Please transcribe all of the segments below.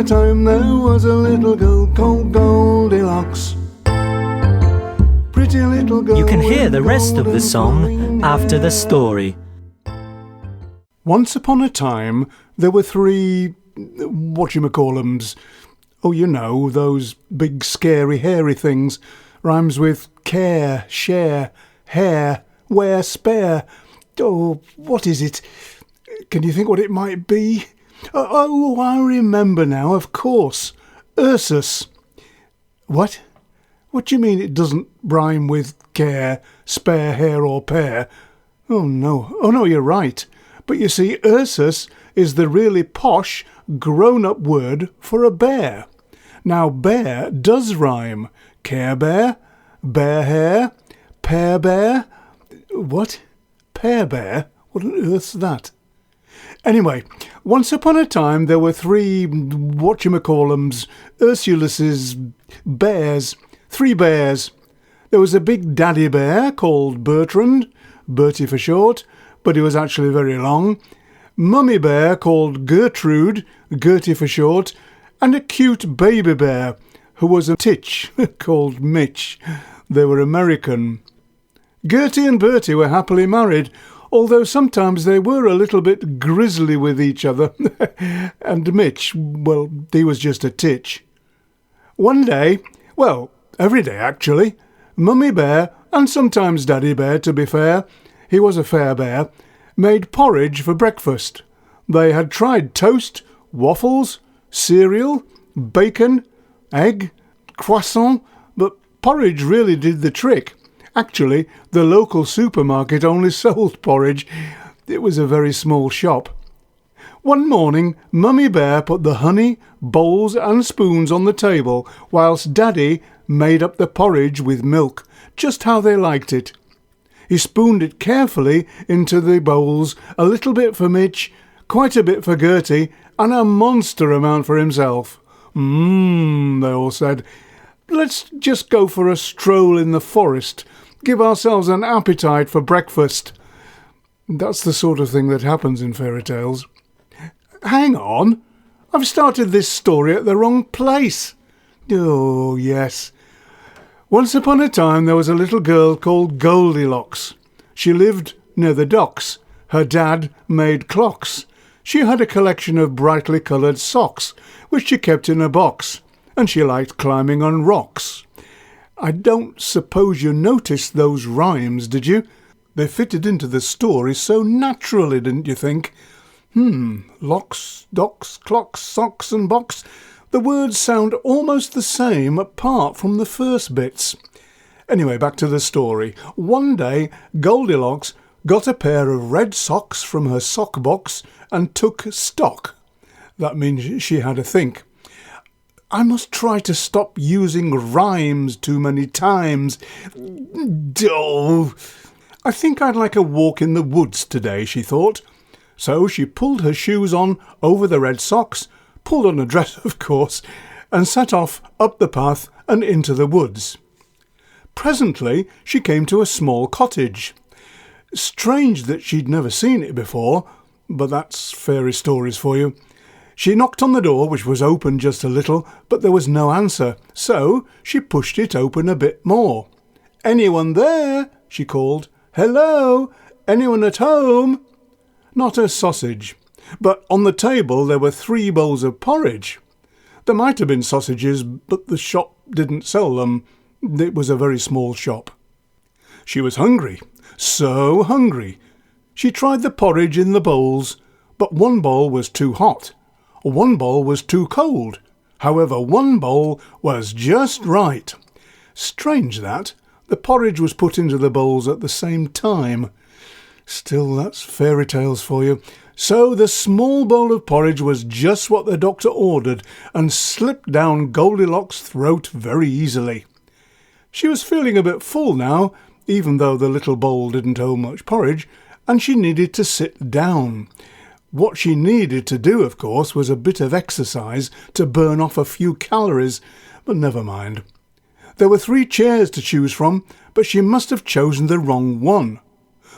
a time there was a little girl called Goldilocks. Pretty little girl. You can hear the rest of the song after the story. Once upon a time, there were three whatchamacallums. Oh, you know, those big, scary, hairy things. Rhymes with care, share, hair, wear, spare. Oh, what is it? Can you think what it might be? Oh, I remember now, of course. Ursus. What? What do you mean it doesn't rhyme with care, spare, hair or pear? Oh, no, you're right. But you see, Ursus is the really posh, grown-up word for a bear. Now, bear does rhyme. Care bear, bear hair, pear bear. What? Pear bear? What on earth's that? Anyway, once upon a time there were three whatchamacallums, Ursuluses, bears, three bears. There was a big daddy bear called Bertrand, Bertie for short, but he was actually very long. Mummy bear called Gertrude, Gertie for short, and a cute baby bear who was a titch called Mitch. They were American. Gertie and Bertie were happily married, although sometimes they were a little bit grisly with each other. And Mitch, well, he was just a titch. One day, well, every day actually, Mummy Bear, and sometimes Daddy Bear to be fair, he was a fair bear, made porridge for breakfast. They had tried toast, waffles, cereal, bacon, egg, croissant, but porridge really did the trick. Actually, the local supermarket only sold porridge. It was a very small shop. One morning, Mummy Bear put the honey, bowls and spoons on the table, whilst Daddy made up the porridge with milk, just how they liked it. He spooned it carefully into the bowls, a little bit for Mitch, quite a bit for Gertie, and a monster amount for himself. They all said. Let's just go for a stroll in the forest. Give ourselves an appetite for breakfast. That's the sort of thing that happens in fairy tales. Hang on. I've started this story at the wrong place. Oh, yes. Once upon a time there was a little girl called Goldilocks. She lived near the docks. Her dad made clocks. She had a collection of brightly coloured socks, which she kept in a box, and she liked climbing on rocks. I don't suppose you noticed those rhymes, did you? They fitted into the story so naturally, didn't you think? Locks, docks, clocks, socks and box. The words sound almost the same apart from the first bits. Anyway, back to the story. One day, Goldilocks got a pair of red socks from her sock box and took stock. That means she had a think. I must try to stop using rhymes too many times. Oh, I think I'd like a walk in the woods today, she thought. So she pulled her shoes on over the red socks, pulled on a dress, of course, and set off up the path and into the woods. Presently she came to a small cottage. Strange that she'd never seen it before, but that's fairy stories for you. She knocked on the door, which was open just a little, but there was no answer, so she pushed it open a bit more. "Anyone there?" she called. "Hello? Anyone at home?" Not a sausage, but on the table there were 3 bowls of porridge. There might have been sausages, but the shop didn't sell them. It was a very small shop. She was hungry, so hungry. She tried the porridge in the bowls, but one bowl was too hot. One bowl was too cold. However, one bowl was just right. Strange that. The porridge was put into the bowls at the same time. Still, that's fairy tales for you. So the small bowl of porridge was just what the doctor ordered and slipped down Goldilocks' throat very easily. She was feeling a bit full now, even though the little bowl didn't hold much porridge, and she needed to sit down. What she needed to do, of course, was a bit of exercise to burn off a few calories, but never mind. There were 3 chairs to choose from, but she must have chosen the wrong one.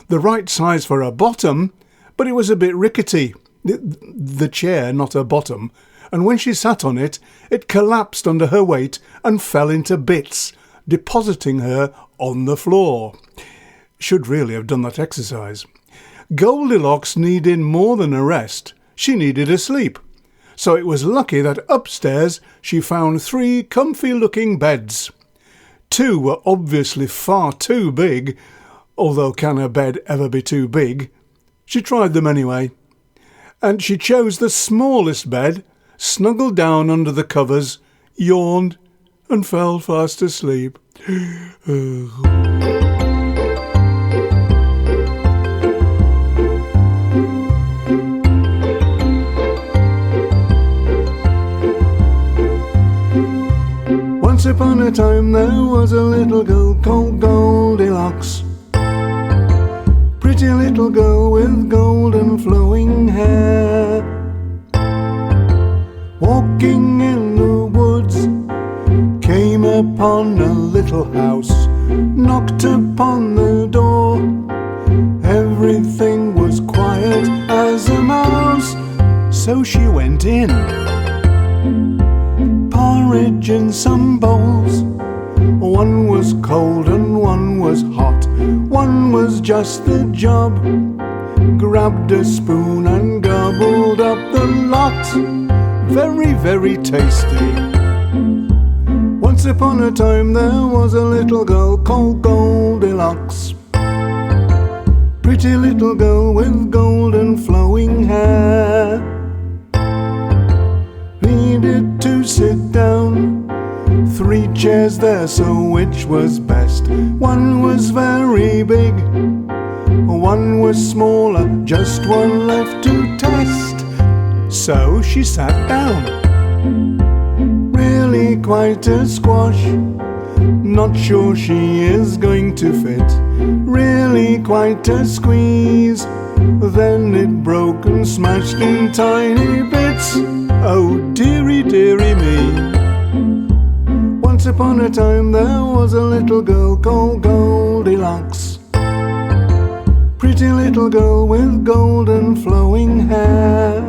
The right size for her bottom, but it was a bit rickety. The chair, not her bottom, and when she sat on it, it collapsed under her weight and fell into bits, depositing her on the floor. Should really have done that exercise. Goldilocks needed more than a rest. She needed a sleep. So it was lucky that upstairs she found 3 comfy-looking beds. 2 were obviously far too big, although can a bed ever be too big? She tried them anyway. And she chose the smallest bed, snuggled down under the covers, yawned, and fell fast asleep. Once upon a time there was a little girl called Goldilocks. Pretty little girl with golden flowing hair. Walking in the woods, came upon a little house, knocked upon the door. Everything was quiet as a mouse, so she went in. Porridge in some bowls, one was cold and one was hot, one was just the job. Grabbed a spoon and gobbled up the lot. Very, very tasty. Once upon a time there was a little girl called Goldilocks. Pretty little girl with golden flowing hair. Needed to sit down, 3 chairs there, so which was best? One was very big, one was smaller, just one left to test. So she sat down. Really quite a squash, not sure she is going to fit. Really quite a squeeze, then it broke and smashed in tiny bits. Oh dearie, dearie me. Once upon a time there was a little girl called Goldilocks. Pretty little girl with golden flowing hair.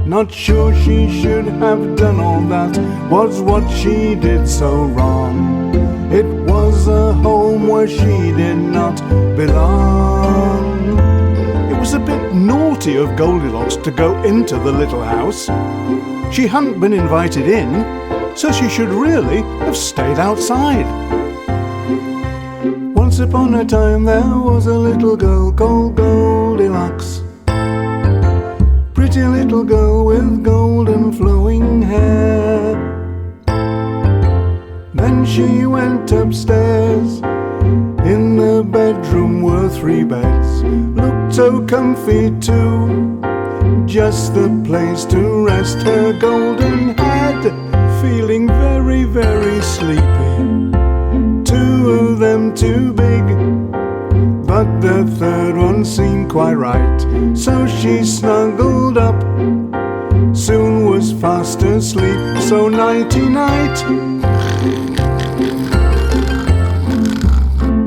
Not sure she should have done all that, was what she did so wrong. It was a home where she did not belong. It was a bit naughty of Goldilocks to go into the little house. She hadn't been invited in, so she should really have stayed outside. Once upon a time there was a little girl called Goldilocks. Pretty little girl with golden flowing hair. Then she went upstairs. In the bedroom were 3 beds, looked so comfy too. Just the place to rest her golden head, feeling very, very sleepy. 2 of them too big, but the 3rd one seemed quite right, so she snuggled up, soon was fast asleep, so nighty-night.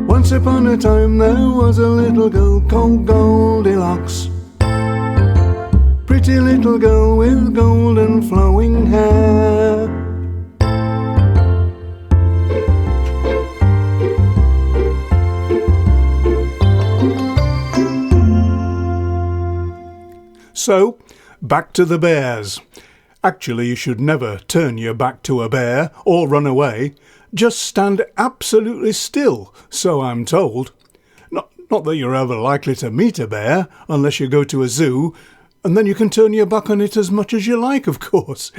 Once upon a time there was a little girl called Goldilocks. Pretty little girl with golden flowing hair. So, back to the bears. Actually, you should never turn your back to a bear or run away. Just stand absolutely still, so I'm told. Not that you're ever likely to meet a bear, unless you go to a zoo, and then you can turn your back on it as much as you like, of course.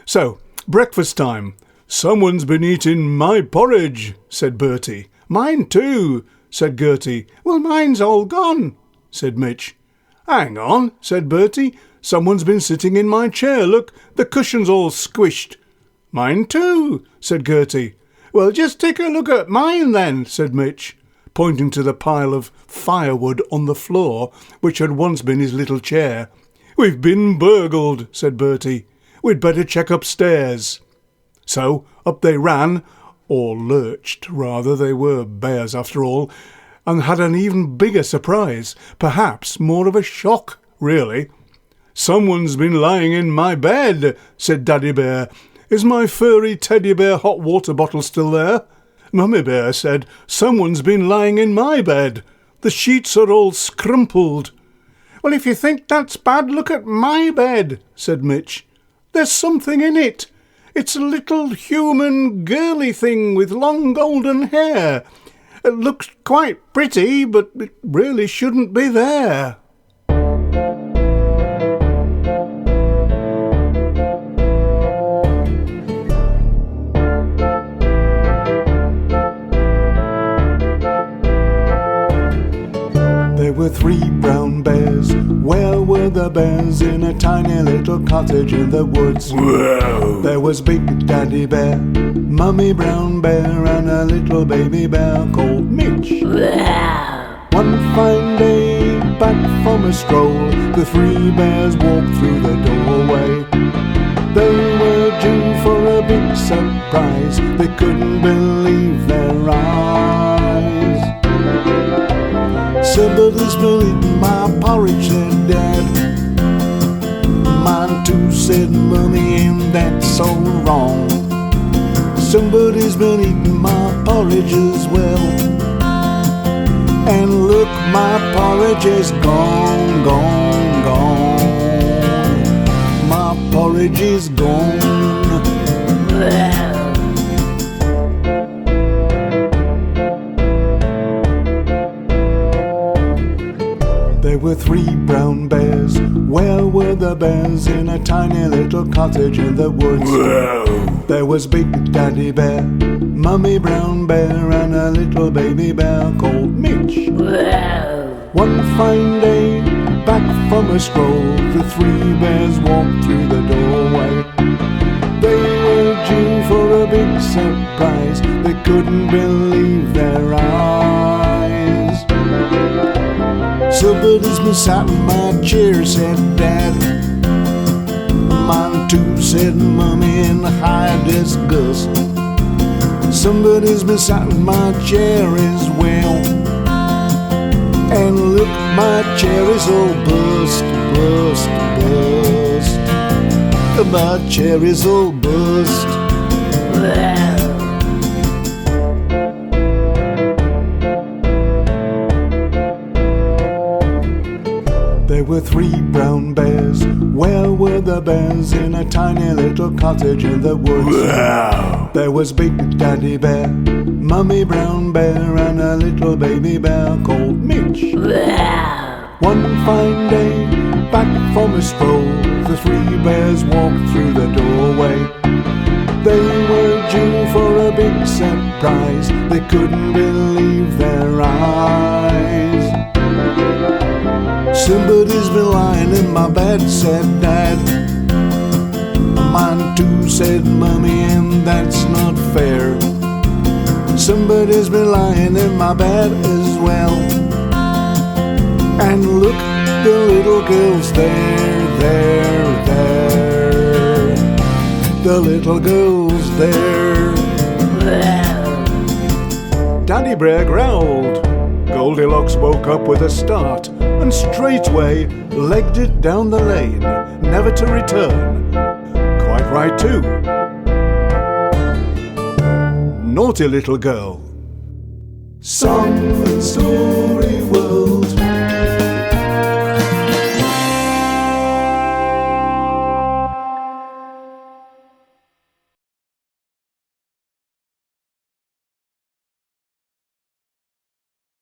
So, breakfast time. Someone's been eating my porridge, said Bertie. Mine too, said Gertie. Well, mine's all gone, said Mitch. Hang on, said Bertie. Someone's been sitting in my chair. Look, the cushion's all squished. Mine too, said Gertie. Well, just take a look at mine then, said Mitch, pointing to the pile of firewood on the floor, which had once been his little chair. We've been burgled, said Bertie. We'd better check upstairs. So up they ran, or lurched, rather, they were bears after all, and had an even bigger surprise, perhaps more of a shock, really. "Someone's been lying in my bed," said Daddy Bear. "Is my furry teddy bear hot water bottle still there?" Mummy Bear said, "Someone's been lying in my bed. The sheets are all scrumpled." "Well, if you think that's bad, look at my bed," said Mitch. "There's something in it. It's a little human girly thing with long golden hair. It looks quite pretty, but it really shouldn't be there." There were 3 brown bears. Where were the bears? In a tiny little cottage in the woods. Whoa. There was Big Daddy Bear, Mummy Brown Bear, and a little baby bear called Mitch. Whoa. One fine day, back from a stroll, the 3 bears walked through the doorway. They were due for a big surprise. They couldn't believe their eyes. "Somebody's been eating my porridge," said Dad. "Mine too," said Mummy, "and that's all wrong. Somebody's been eating my porridge as well. And look, my porridge is gone, gone, gone. My porridge is gone." There were 3 brown bears. Where were the bears? In a tiny little cottage in the woods. Whoa. There was Big Daddy Bear, Mummy Brown Bear, and a little baby bear called Mitch. Whoa. One fine day, back from a stroll, the 3 bears walked through the doorway. They were due for a big surprise. They couldn't believe their eyes. "Somebody's been sat in my chair," said Dad. "Mine too," said Mummy, in high disgust. "Somebody's been sat in my chair as well. And look, my chair is all bust, bust, bust. My chair is all bust." There were 3 brown bears. Where were the bears? In a tiny little cottage in the woods. Wow. There was Big Daddy Bear, Mummy Brown Bear, and a little baby bear called Mitch. Wow. One fine day, back from a stroll, the 3 bears walked through the doorway. They were due for a big surprise. They couldn't believe their eyes. "Somebody's been lying in my bed," said Dad. "Mine too," said Mummy, "and that's not fair. Somebody's been lying in my bed as well. And look, the little girl's there, there, there. The little girl's there." Daddy Bear growled. Goldilocks woke up with a start and straightway legged it down the lane, never to return. Quite right too. Naughty little girl. Song and story.